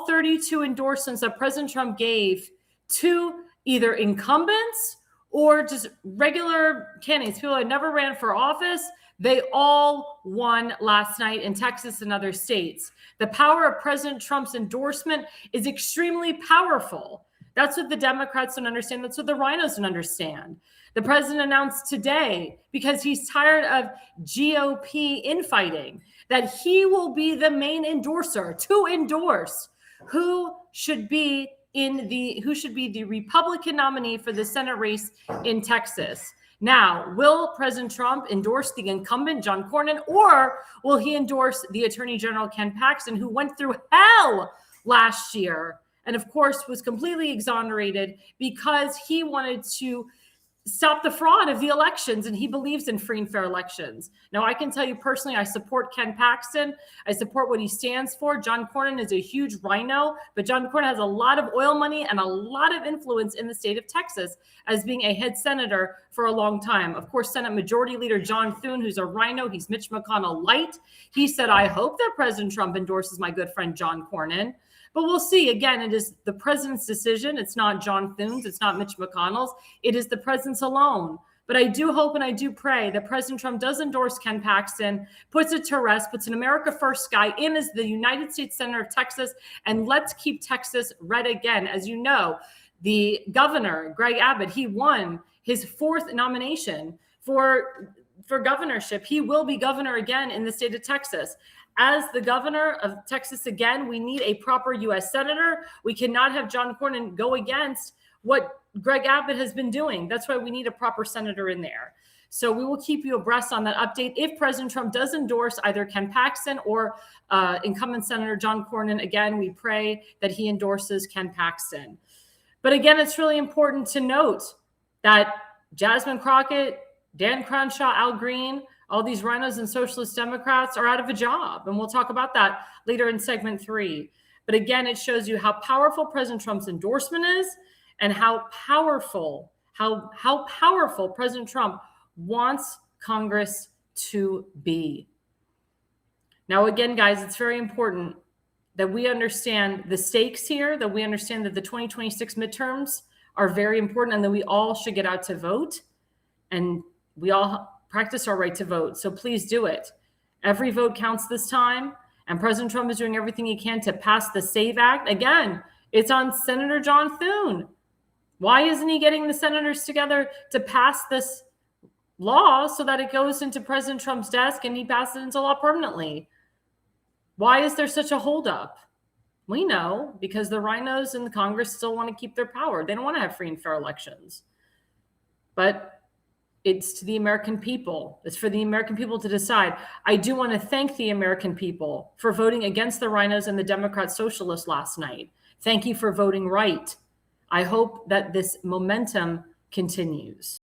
all 32 endorsements that President Trump gave to either incumbents or just regular candidates, people that never ran for office, they all won last night in Texas and other states. The power of President Trump's endorsement is extremely powerful. That's what the Democrats don't understand. That's what the rhinos don't understand. The president announced today, because he's tired of GOP infighting, that he will be the main endorser to endorse who should be the Republican nominee for the Senate race in Texas. Now, will President Trump endorse the incumbent, John Cornyn, or will he endorse the Attorney General, Ken Paxton, who went through hell last year and, of course, was completely exonerated because he wanted to stop the fraud of the elections, and he believes in free and fair elections. Now, I can tell you personally, I support Ken Paxton. I support what he stands for. John Cornyn is a huge rhino, but John Cornyn has a lot of oil money and a lot of influence in the state of Texas as being a head senator for a long time. Of course, Senate Majority Leader John Thune, who's a rhino, he's Mitch McConnell light. He said, I hope that President Trump endorses my good friend John Cornyn. But we'll see. Again, it is the president's decision. It's not John Thune's. It's not Mitch McConnell's. It is the president's alone. But I do hope and I do pray that President Trump does endorse Ken Paxton, puts it to rest, puts an America First guy in as the United States Senator of Texas, and let's keep Texas red again. As you know, the governor, Greg Abbott, he won his 4th nomination for governorship. He will be governor again in the state of Texas. As the governor of Texas again, we need a proper U.S. senator. We cannot have John Cornyn go against what Greg Abbott has been doing. That's why we need a proper senator in there. So we will keep you abreast on that update. If President Trump does endorse either Ken Paxton or incumbent Senator John Cornyn, again, we pray that he endorses Ken Paxton. But again, it's really important to note that Jasmine Crockett, Dan Crenshaw, Al Green, all these rhinos and socialist Democrats are out of a job. And we'll talk about that later in segment 3. But again, it shows you how powerful President Trump's endorsement is and how powerful President Trump wants Congress to be. Now, again, guys, it's very important that we understand the stakes here, that we understand that the 2026 midterms are very important and that we all should get out to vote. And we all practice our right to vote. So please do it. Every vote counts this time. And President Trump is doing everything he can to pass the SAVE Act. Again, it's on Senator John Thune. Why isn't he getting the senators together to pass this law so that it goes into President Trump's desk and he passes it into law permanently? Why is there such a holdup? We know because the rhinos in the Congress still want to keep their power. They don't want to have free and fair elections. But it's to the American people. It's for the American people to decide. I do want to thank the American people for voting against the rhinos and the Democrat socialists last night. Thank you for voting right. I hope that this momentum continues.